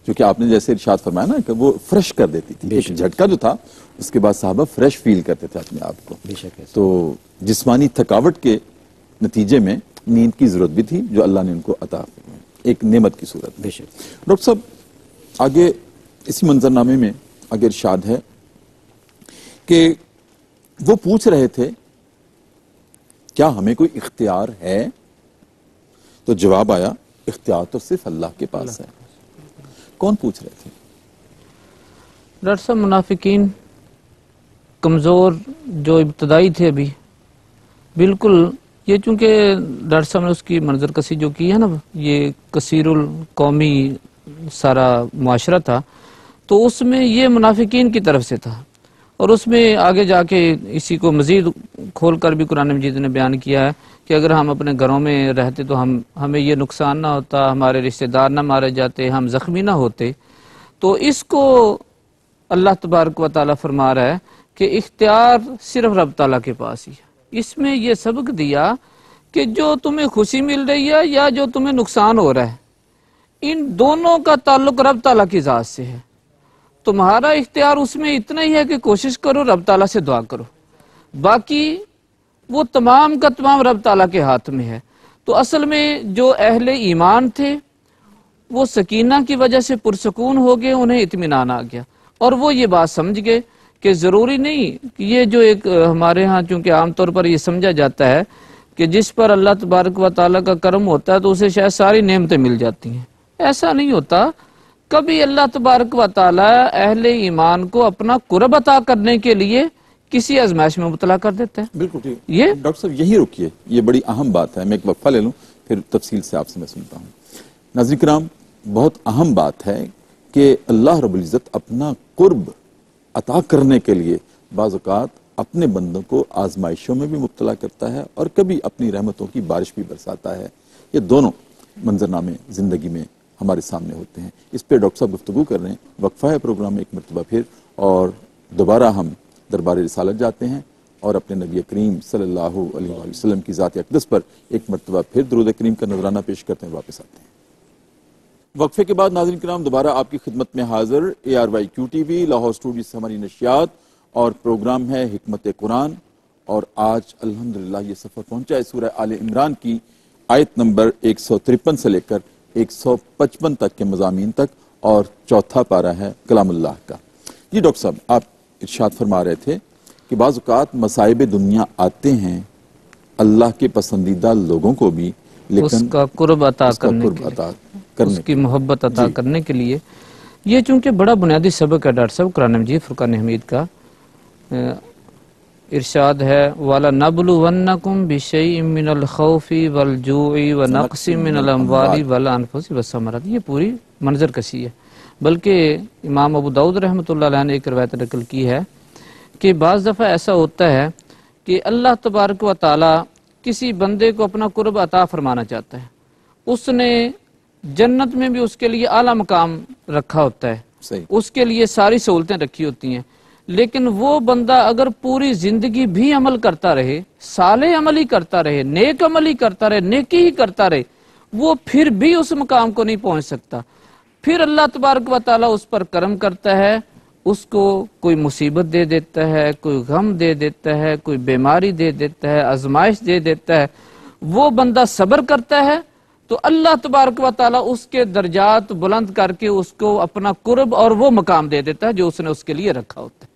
جو کہ آپ نے جیسے ارشاد فرمایا نا کہ وہ فریش کر دیتی تھی، ایک جھٹکا جو تھا اس کے بعد صحابہ فریش فیل کرتے تھے اپنے آپ کو۔ بے شک تو جسمانی تھکاوٹ کے نتیجے میں نیند کی ضرورت بھی تھی جو اللہ نے ان کو عطا فرمائی، ایک نعمت کی صورت۔ بے شک۔ ڈاکٹر صاحب آگے اسی منظرنامے میں آگے ارشاد ہے کہ وہ پوچھ رہے تھے کیا ہمیں کوئی اختیار ہے؟ تو جواب آیا اختیار تو صرف اللہ کے پاس ہے۔ کون پوچھ رہے تھے؟ ڈاکٹر صاحب منافقین کمزور جو ابتدائی تھے ابھی، بالکل یہ چونکہ ڈاکٹر صاحب نے اس کی منظر کسی جو کی ہے نا، یہ کثیر القومی سارا معاشرہ تھا، تو اس میں یہ منافقین کی طرف سے تھا، اور اس میں آگے جا کے اسی کو مزید کھول کر بھی قرآن مجید نے بیان کیا ہے کہ اگر ہم اپنے گھروں میں رہتے تو ہمیں یہ نقصان نہ ہوتا، ہمارے رشتہ دار نہ مارے جاتے، ہم زخمی نہ ہوتے۔ تو اس کو اللہ تبارک و تعالیٰ فرما رہا ہے کہ اختیار صرف رب تعالیٰ کے پاس ہی ہے۔ اس میں یہ سبق دیا کہ جو تمہیں خوشی مل رہی ہے یا جو تمہیں نقصان ہو رہا ہے، ان دونوں کا تعلق رب تعالیٰ کی ذات سے ہے۔ تمہارا اختیار اس میں اتنا ہی ہے کہ کوشش کرو، رب تعالیٰ سے دعا کرو، باقی وہ تمام کا تمام رب تعالیٰ کے ہاتھ میں ہے۔ تو اصل میں جو اہل ایمان تھے وہ سکینہ کی وجہ سے پرسکون ہو گئے، انہیں اطمینان آ گیا، اور وہ یہ بات سمجھ گئے کہ ضروری نہیں کہ یہ جو ایک ہمارے ہاں چونکہ عام طور پر یہ سمجھا جاتا ہے کہ جس پر اللہ تبارک و تعالیٰ کا کرم ہوتا ہے تو اسے شاید ساری نعمتیں مل جاتی ہیں، ایسا نہیں ہوتا۔ کبھی اللہ تبارک و تعالیٰ اہل ایمان کو اپنا قرب عطا کرنے کے لیے کسی آزمائش میں مبتلا کر دیتا ہے۔ بالکل ٹھیک۔ یہ ڈاکٹر صاحب یہی رکیے، یہ بڑی اہم بات ہے، میں ایک وقفہ لے لوں پھر تفصیل سے آپ سے میں سنتا ہوں۔ ناظرین کرام، بہت اہم بات ہے کہ اللہ رب العزت اپنا قرب عطا کرنے کے لیے بعض اوقات اپنے بندوں کو آزمائشوں میں بھی مبتلا کرتا ہے اور کبھی اپنی رحمتوں کی بارش بھی برساتا ہے۔ یہ دونوں منظرنامے زندگی میں ہمارے سامنے ہوتے ہیں۔ اس پہ ڈاکٹر صاحب گفتگو کر رہے ہیں، وقفہ ہے پروگرام میں ایک مرتبہ پھر، اور دوبارہ ہم دربار رسالت جاتے ہیں اور اپنے نبی کریم صلی اللہ علیہ وآلہ وسلم کی ذات اقدس پر ایک مرتبہ پھر درود کریم کا نذرانہ پیش کرتے ہیں، واپس آتے ہیں۔ وقفے کے بعد ناظرین کرام دوبارہ آپ کی خدمت میں حاضر ARYQ TV لاہور اسٹوڈیو سے ہماری نشریات، اور پروگرام ہے حکمت قرآن، اور آج الحمدللہ یہ سفر پہنچا ہے سورہ آل عمران کی آیت نمبر 153 سے لے کر 155 تک کے مضامین تک، اور چوتھا پارہ ہے کلام اللہ کا۔ جی ڈاکٹر صاحب، آپ ارشاد فرما رہے تھے کہ بعض اوقات مصائب دنیا آتے ہیں اللہ کے پسندیدہ لوگوں کو بھی، لیکن اس کا قرب عطا کرنے کے لیے، اس کی محبت عطا کرنے کے لیے۔ یہ چونکہ بڑا بنیادی سبق ہے ڈاکٹر صاحب قرآن مجید فرقان حمید کا، ارشاد ہے وَلَنَبْلُوَنَّكُمْ بِشَيْءٍ مِّنَ الْخَوْفِ وَالْجُوعِ وَنَقْصٍ مِّنَ الْأَمْوَالِ وَالْأَنفُسِ وَالثَّمَرَاتِ۔ یہ پوری منظر کشی ہے، بلکہ امام ابو داؤد رحمۃ اللہ علیہ نے ایک روایت نقل کی ہے کہ بعض دفعہ ایسا ہوتا ہے کہ اللہ تبارک و تعالی کسی بندے کو اپنا قرب عطا فرمانا چاہتا ہے، اس نے جنت میں بھی اس کے لیے اعلیٰ مقام رکھا ہوتا ہے، صحیح، اس کے لیے ساری سہولتیں رکھی ہوتی ہیں، لیکن وہ بندہ اگر پوری زندگی بھی عمل کرتا رہے، صالح عمل ہی کرتا رہے، نیک عمل ہی کرتا رہے، نیکی ہی کرتا رہے، وہ پھر بھی اس مقام کو نہیں پہنچ سکتا۔ پھر اللہ تبارک و تعالیٰ اس پر کرم کرتا ہے، اس کو کوئی مصیبت دے دیتا ہے، کوئی غم دے دیتا ہے، کوئی بیماری دے دیتا ہے، آزمائش دے دیتا ہے، وہ بندہ صبر کرتا ہے تو اللہ تبارک و تعالیٰ اس کے درجات بلند کر کے اس کو اپنا قرب اور وہ مقام دے دیتا ہے جو اس نے اس کے لیے رکھا ہوتا ہے۔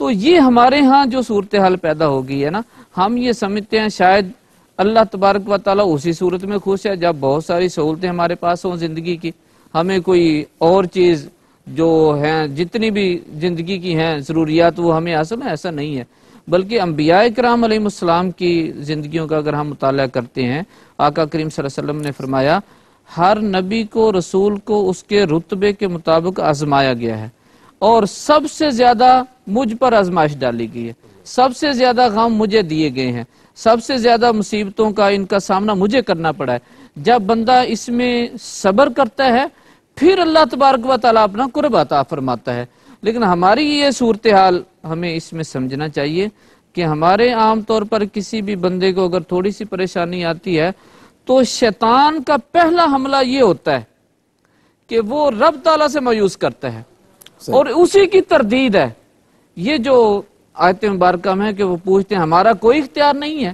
تو یہ ہمارے ہاں جو صورتحال پیدا ہو گئی ہے نا، ہم یہ سمجھتے ہیں شاید اللہ تبارک و تعالیٰ اسی صورت میں خوش ہے جب بہت ساری سہولتیں ہمارے پاس ہوں زندگی کی، ہمیں کوئی اور چیز جو ہیں جتنی بھی زندگی کی ہیں ضروریات وہ ہمیں حاصل ہیں، ایسا نہیں ہے۔ بلکہ انبیاء کرام علیہ السلام کی زندگیوں کا اگر ہم مطالعہ کرتے ہیں، آقا کریم صلی اللہ علیہ وسلم نے فرمایا ہر نبی کو، رسول کو اس کے رتبے کے مطابق آزمایا گیا ہے، اور سب سے زیادہ مجھ پر آزمائش ڈالی گئی ہے، سب سے زیادہ غم مجھے دیے گئے ہیں، سب سے زیادہ مصیبتوں کا ان کا سامنا مجھے کرنا پڑا ہے۔ جب بندہ اس میں صبر کرتا ہے پھر اللہ تبارک و تعالیٰ اپنا قرب عطا فرماتا ہے. لیکن ہماری یہ صورتحال ہمیں اس میں سمجھنا چاہیے کہ ہمارے عام طور پر کسی بھی بندے کو اگر تھوڑی سی پریشانی آتی ہے تو شیطان کا پہلا حملہ یہ ہوتا ہے کہ وہ رب تعالیٰ سے مایوس کرتا ہے اور اسی کی تردید ہے. یہ جو آیت مبارکہ میں ہے کہ وہ پوچھتے ہیں ہمارا کوئی اختیار نہیں ہے،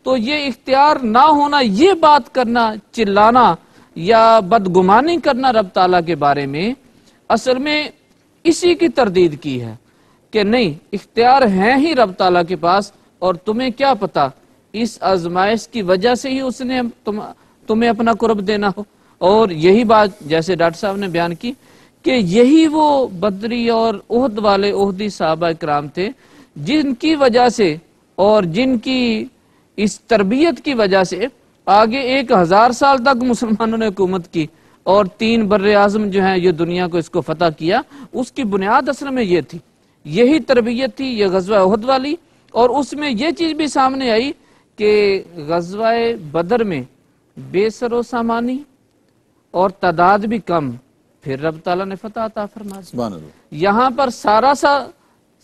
تو یہ اختیار نہ ہونا، یہ بات کرنا، چلانا یا بدگمانی کرنا رب تعالیٰ کے بارے میں، اصل میں اسی کی تردید کی ہے کہ نہیں، اختیار ہیں ہی رب تعالیٰ کے پاس، اور تمہیں کیا پتا اس آزمائش کی وجہ سے ہی اس نے تمہیں اپنا قرب دینا ہو. اور یہی بات جیسے ڈاکٹر صاحب نے بیان کی کہ یہی وہ بدری اور احد والے احدی صحابہ کرام تھے جن کی وجہ سے اور جن کی اس تربیت کی وجہ سے آگے 1000 سال تک مسلمانوں نے حکومت کی اور 3 بر اعظم جو ہیں یہ دنیا کو اس کو فتح کیا. اس کی بنیاد اصل میں یہ تھی، یہی تربیت تھی، یہ غزوہ احد والی. اور اس میں یہ چیز بھی سامنے آئی کہ غزوہ بدر میں بے سر و سامانی اور تعداد بھی کم، پھر رب تعالیٰ نے فتح عطا فرما دی. یہاں پر سارا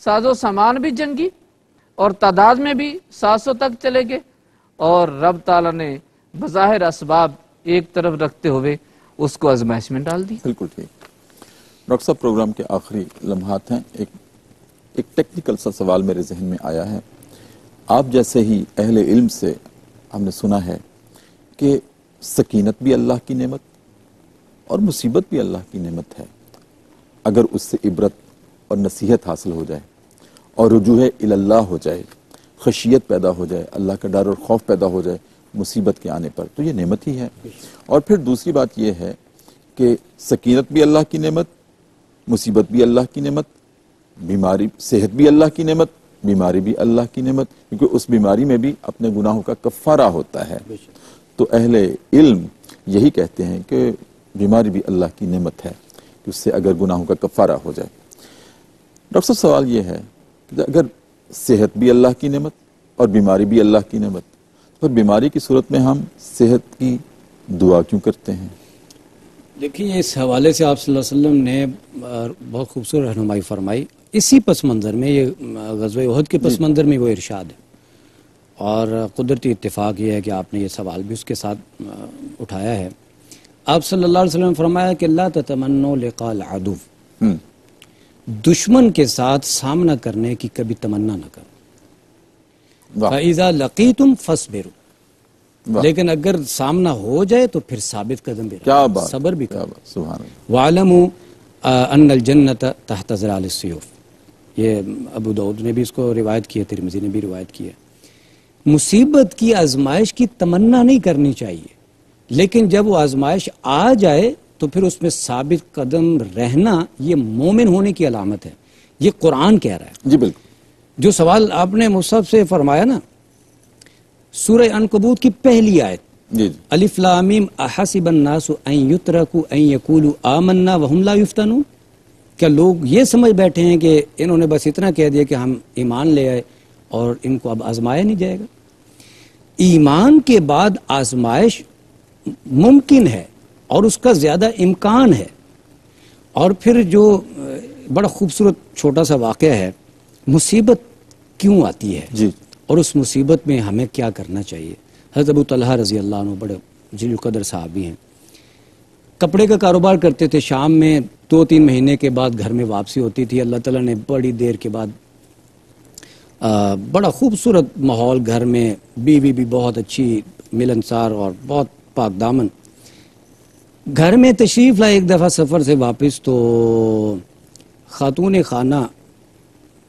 ساز و سامان بھی جنگی اور تعداد میں بھی 700 تک چلے گئے، اور رب تعالیٰ نے بظاہر اسباب ایک طرف رکھتے ہوئے اس کو آزمائش میں ڈال دی. بالکل ٹھیک. ڈاکٹر صاحب پروگرام کے آخری لمحات ہیں، ایک ٹیکنیکل سا سوال میرے ذہن میں آیا ہے. آپ جیسے ہی اہل علم سے ہم نے سنا ہے کہ سکینت بھی اللہ کی نعمت اور مصیبت بھی اللہ کی نعمت ہے. اگر اس سے عبرت اور نصیحت حاصل ہو جائے اور رجوع اللہ ہو جائے، خشیت پیدا ہو جائے، اللہ کا ڈر اور خوف پیدا ہو جائے مصیبت کے آنے پر، تو یہ نعمت ہی ہے. اور پھر دوسری بات یہ ہے کہ سکینت بھی اللہ کی نعمت، مصیبت بھی اللہ کی نعمت، بیماری، صحت بھی اللہ کی نعمت، بیماری بھی اللہ کی نعمت، کیونکہ اس بیماری میں بھی اپنے گناہوں کا کفارہ ہوتا ہے. تو اہل علم یہی کہتے ہیں کہ بیماری بھی اللہ کی نعمت ہے کہ اس سے اگر گناہوں کا کفارہ ہو جائے. ڈاکٹر صاحب سوال یہ ہے کہ اگر صحت بھی اللہ کی نعمت اور بیماری بھی اللہ کی نعمت، تو بیماری کی صورت میں ہم صحت کی دعا کیوں کرتے ہیں؟ دیکھیے، اس حوالے سے آپ صلی اللہ علیہ وسلم نے بہت خوبصورت رہنمائی فرمائی. اسی پس منظر میں، یہ غزوہ احد کے پس منظر میں وہ ارشاد ہے، اور قدرتی اتفاق یہ ہے کہ آپ نے یہ سوال بھی اس کے ساتھ اٹھایا ہے. آپ صلی اللہ علیہ وسلم نے فرمایا کہ لا تتمنوا لقاء العدو، دشمن کے ساتھ سامنا کرنے کی کبھی تمنا نہ کرو. فَإِذَا لَقِيتُمْ فَاصْبِرُوا، لیکن اگر سامنا ہو جائے تو پھر ثابت قدم بھی رہو، صبر بھی کرو. وَعَلَمُوا أَنَّ الْجَنَّةَ تَحْتَ ظِلَالِ السُّيُوفِ، یہ ابو داؤد نے بھی اس کو روایت کیا، ترمذی نے بھی روایت کیا. مصیبت کی، آزمائش کی تمنا نہیں کرنی چاہیے، لیکن جب وہ آزمائش آ جائے تو پھر اس میں ثابت قدم رہنا یہ مومن ہونے کی علامت ہے. یہ قرآن کہہ رہا ہے. جی بالکل. جو سوال آپ نے مصحف سے فرمایا نا، سورہ عنکبوت کی پہلی آیت، الف لام میم احسب الناس ان یترکوا ان یقولوا آمنا وهم لا یفتنون، کیا لوگ یہ سمجھ بیٹھے ہیں کہ انہوں نے بس اتنا کہہ دیا کہ ہم ایمان لے آئے اور ان کو اب آزمایا نہیں جائے گا؟ ایمان کے بعد آزمائش ممکن ہے اور اس کا زیادہ امکان ہے. اور پھر جو بڑا خوبصورت چھوٹا سا واقعہ ہے، مصیبت کیوں آتی ہے جی، اور اس مصیبت میں ہمیں کیا کرنا چاہیے. حضرت ابو طلحہ رضی اللہ عنہ بڑے جلیل القدر صحابی ہیں، کپڑے کا کاروبار کرتے تھے. شام میں 2-3 مہینے کے بعد گھر میں واپسی ہوتی تھی. اللہ تعالیٰ نے بڑی دیر کے بعد بڑا خوبصورت ماحول گھر میں، بیوی بھی بہت اچھی ملنسار اور بہت پاک دامن. گھر میں تشریف لائے ایک دفعہ سفر سے واپس، تو خاتون خانہ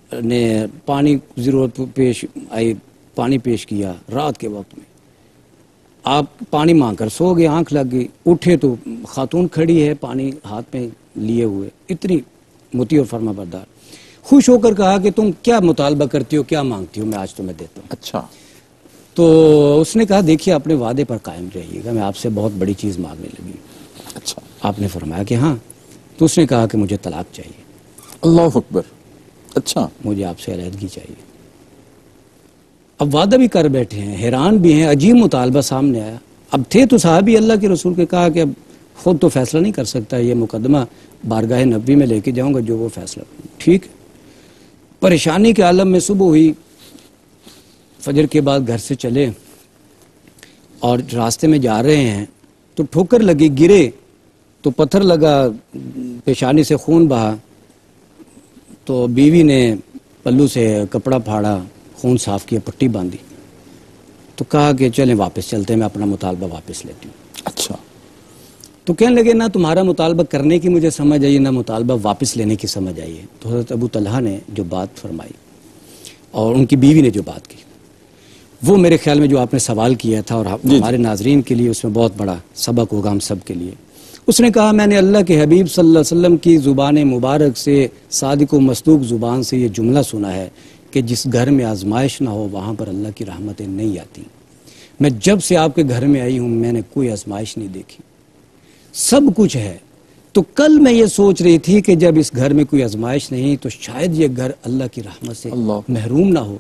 نے پانی ضرورت پیش آئی، پانی پیش کیا رات کے وقت میں. آپ پانی مانگ کر سو گئے، آنکھ لگ گئی، اٹھے تو خاتون کھڑی ہے پانی ہاتھ میں لیے ہوئے، اتنی مطیع اور فرما بردار. خوش ہو کر کہا کہ تم کیا مطالبہ کرتی ہو، کیا مانگتی ہو، میں آج تمہیں دیتا ہوں. اچھا. تو اس نے کہا دیکھیے اپنے وعدے پر قائم رہیے گا، میں آپ سے بہت بڑی چیز مانگنے لگی. اچھا. آپ نے فرمایا کہ ہاں. تو اس نے کہا کہ مجھے طلاق چاہیے. اللہ اکبر. اچھا. مجھے آپ سے علیحدگی چاہیے. اب وعدہ بھی کر بیٹھے ہیں، حیران بھی ہیں، عجیب مطالبہ سامنے آیا. اب تھے تو صحابی اللہ کے رسول کے، کہا کہ اب خود تو فیصلہ نہیں کر سکتا، یہ مقدمہ بارگاہ نبی میں لے کے جاؤں گا جو وہ فیصلہ، ٹھیک ہے۔ پریشانی کے عالم میں صبح ہوئی، فجر کے بعد گھر سے چلے اور راستے میں جا رہے ہیں تو ٹھوکر لگی، گرے تو پتھر لگا، پیشانی سے خون بہا، تو بیوی نے پلو سے کپڑا پھاڑا، خون صاف کیا، پٹی باندھی، تو کہا کہ چلیں واپس چلتے ہیں، میں اپنا مطالبہ واپس لیتی ہوں۔ اچھا، تو کہنے لگے نہ تمہارا مطالبہ کرنے کی مجھے سمجھ آئی، نہ مطالبہ واپس لینے کی سمجھ آئی ہے۔ تو حضرت ابو طلحہ نے جو بات فرمائی اور ان کی بیوی نے جو بات کی، وہ میرے خیال میں جو آپ نے سوال کیا تھا اور ہمارے ناظرین کے لیے اس میں بہت بڑا سبق ہوگا ہم سب کے لیے۔ اس نے کہا میں نے اللہ کے حبیب صلی اللہ علیہ وسلم کی زبان مبارک سے، صادق و مصدوق زبان سے یہ جملہ سنا ہے کہ جس گھر میں آزمائش نہ ہو وہاں پر اللہ کی رحمتیں نہیں آتی۔ میں جب سے آپ کے گھر میں آئی ہوں میں نے کوئی آزمائش نہیں دیکھی، سب کچھ ہے۔ تو کل میں یہ سوچ رہی تھی کہ جب اس گھر میں کوئی آزمائش نہیں تو شاید یہ گھر اللہ کی رحمت سے محروم نہ ہو،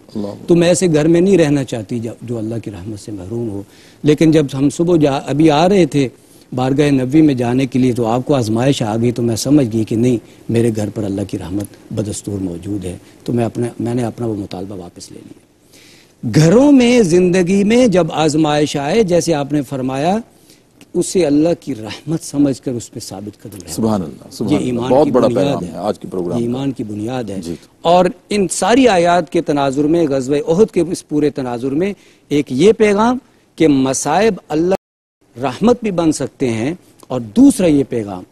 تو میں ایسے گھر میں نہیں رہنا چاہتی جو اللہ کی رحمت سے محروم ہو۔ لیکن جب ہم صبح ابھی آ رہے تھے بارگاہ نبوی میں جانے کے لیے تو آپ کو آزمائش آ گئی، تو میں سمجھ گئی کہ نہیں، میرے گھر پر اللہ کی رحمت بدستور موجود ہے، تو میں نے اپنا وہ مطالبہ واپس لے لیا۔ گھروں میں زندگی میں جب آزمائش آئے، جیسے آپ نے فرمایا، اسے اللہ کی رحمت سمجھ کر اس پہ ثابت قدم رہنا۔ سبحان اللہ، سبحان یہ اللہ، ایمان بہت کی بڑا بنیاد پیغام ہے آج کے پروگرام یہ کا۔ ایمان کی بنیاد ہے۔ جی۔ اور ان ساری آیات کے تناظر میں، غزوہ احد کے اس پورے تناظر میں، ایک یہ پیغام کہ مصائب اللہ رحمت بھی بن سکتے ہیں، اور دوسرا یہ پیغام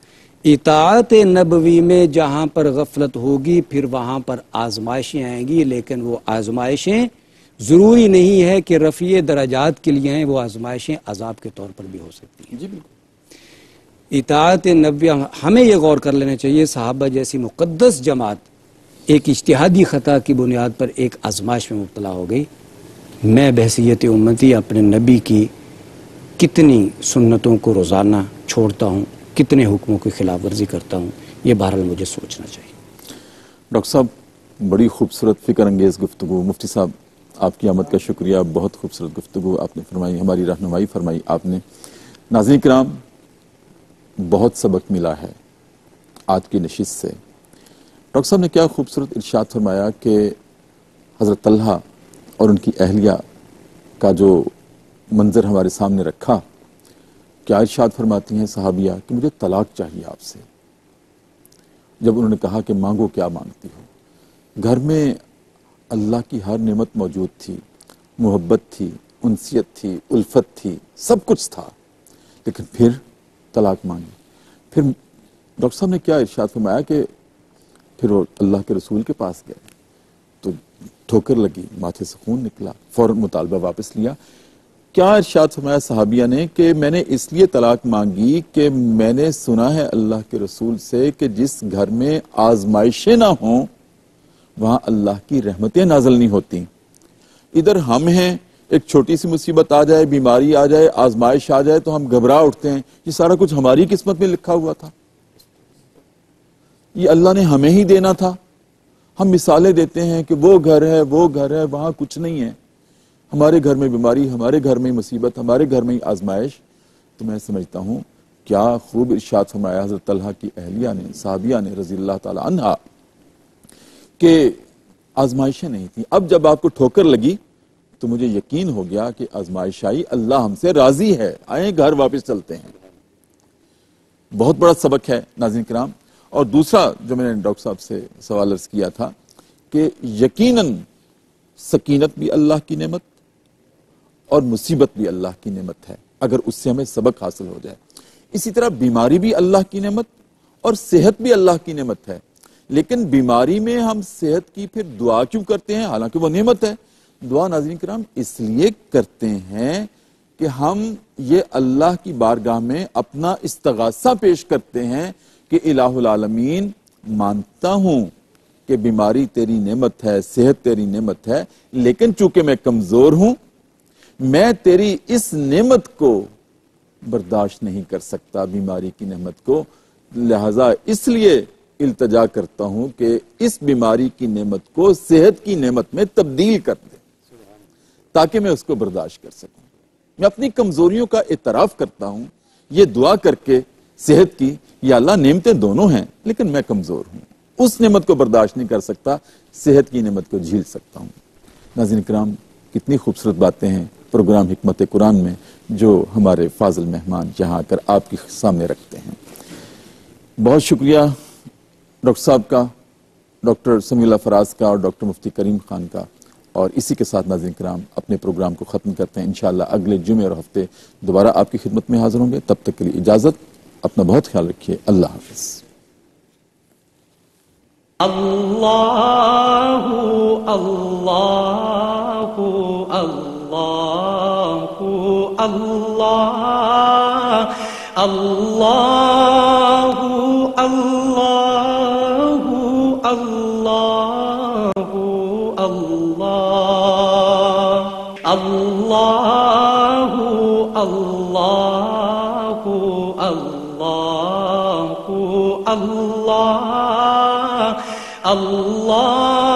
اطاعت نبوی میں جہاں پر غفلت ہوگی پھر وہاں پر آزمائشیں آئیں گی، لیکن وہ آزمائشیں ضروری نہیں ہے کہ رفیع درجات کے لیے ہیں، وہ آزمائشیں عذاب کے طور پر بھی ہو سکتی ہیں۔ جی بالکل۔ اطاعت نبوی، ہمیں یہ غور کر لینا چاہیے، صحابہ جیسی مقدس جماعت ایک اجتہادی خطا کی بنیاد پر ایک آزمائش میں مبتلا ہو گئی۔ میں بحیثیت امتی اپنے نبی کی کتنی سنتوں کو روزانہ چھوڑتا ہوں، کتنے حکموں کی خلاف ورزی کرتا ہوں، یہ بہرحال مجھے سوچنا چاہیے۔ ڈاکٹر صاحب، بڑی خوبصورت فکر انگیز گفتگو، مفتی صاحب آپ کی آمد کا شکریہ، بہت خوبصورت گفتگو آپ نے فرمائی، ہماری رہنمائی فرمائی آپ نے۔ ناظرین کرام، بہت سبق ملا ہے آج کی نشست سے۔ ڈاکٹر صاحب نے کیا خوبصورت ارشاد فرمایا کہ حضرت طلحہ اور ان کی اہلیہ کا جو منظر ہمارے سامنے رکھا، کیا ارشاد فرماتی ہیں صحابیہ کہ مجھے طلاق چاہیے آپ سے۔ جب انہوں نے کہا کہ مانگو کیا مانگتی ہو، گھر میں اللہ کی ہر نعمت موجود تھی، محبت تھی، انسیت تھی، الفت تھی، سب کچھ تھا، لیکن پھر طلاق مانگی۔ پھر ڈاکٹر صاحب نے کیا ارشاد فرمایا کہ پھر وہ اللہ کے رسول کے پاس گئے تو ٹھوکر لگی، ماتھے سے خون نکلا، فوراً مطالبہ واپس لیا۔ کیا ارشاد فرمایا صحابیہ نے کہ میں نے اس لیے طلاق مانگی کہ میں نے سنا ہے اللہ کے رسول سے کہ جس گھر میں آزمائشیں نہ ہوں وہاں اللہ کی رحمتیں نازل نہیں ہوتی۔ ادھر ہم ہیں، ایک چھوٹی سی مصیبت آ جائے، بیماری آ جائے، آزمائش آ جائے تو ہم گھبرا اٹھتے ہیں، یہ سارا کچھ ہماری قسمت میں لکھا ہوا تھا، یہ اللہ نے ہمیں ہی دینا تھا۔ ہم مثالیں دیتے ہیں کہ وہ گھر ہے، وہ گھر ہے، وہاں کچھ نہیں ہے، ہمارے گھر میں بیماری، ہمارے گھر میں مصیبت، ہمارے گھر میں آزمائش۔ تو میں سمجھتا ہوں کیا خوب ارشاد فرمایا حضرت طلحہ کی اہلیہ نے، صحابیہ نے رضی اللہ تعالی عنہا، کہ آزمائشیں نہیں تھیں۔ اب جب آپ کو ٹھوکر لگی تو مجھے یقین ہو گیا کہ آزمائش آئی، اللہ ہم سے راضی ہے، آئیں گھر واپس چلتے ہیں۔ بہت بڑا سبق ہے ناظرین کرام۔ اور دوسرا جو میں نے ڈاکٹر صاحب سے سوال عرض کیا تھا کہ یقیناً سکینت بھی اللہ کی نعمت اور مصیبت بھی اللہ کی نعمت ہے، اگر اس سے ہمیں سبق حاصل ہو جائے۔ اسی طرح بیماری بھی اللہ کی نعمت اور صحت بھی اللہ کی نعمت ہے، لیکن بیماری میں ہم صحت کی پھر دعا کیوں کرتے ہیں حالانکہ وہ نعمت ہے؟ دعا ناظرین کرام اس لیے کرتے ہیں کہ ہم یہ اللہ کی بارگاہ میں اپنا استغاثہ پیش کرتے ہیں کہ الہ العالمین، مانتا ہوں کہ بیماری تیری نعمت ہے، صحت تیری نعمت ہے، لیکن چونکہ میں کمزور ہوں، میں تیری اس نعمت کو برداشت نہیں کر سکتا، بیماری کی نعمت کو، لہذا اس لیے التجا کرتا ہوں کہ اس بیماری کی نعمت کو صحت کی نعمت میں تبدیل کر دے تاکہ میں اس کو برداشت کر سکوں۔ میں اپنی کمزوریوں کا اعتراف کرتا ہوں، یہ دعا کر کے صحت کی، یا اللہ نعمتیں دونوں ہیں لیکن میں کمزور ہوں، اس نعمت کو برداشت نہیں کر سکتا، صحت کی نعمت کو جھیل سکتا ہوں۔ ناظرین کرام، کتنی خوبصورت باتیں ہیں پروگرام حکمت قرآن میں جو ہمارے فاضل مہمان یہاں آ کر آپ کے سامنے رکھتے ہیں۔ بہت شکریہ ڈاکٹر صاحب کا، ڈاکٹر سمیع اللہ فراز کا اور ڈاکٹر مفتی کریم خان کا، اور اسی کے ساتھ ناظرین کرام اپنے پروگرام کو ختم کرتے ہیں۔ انشاءاللہ اگلے جمعے اور ہفتے دوبارہ آپ کی خدمت میں حاضر ہوں گے، تب تک کے لیے اجازت، اپنا بہت خیال رکھیے، اللہ حافظ۔ اللہ اللہ اللہ اللہ اللہ اللہ اللہ اللہ اللہ اللہ اللہ اللہ اللہ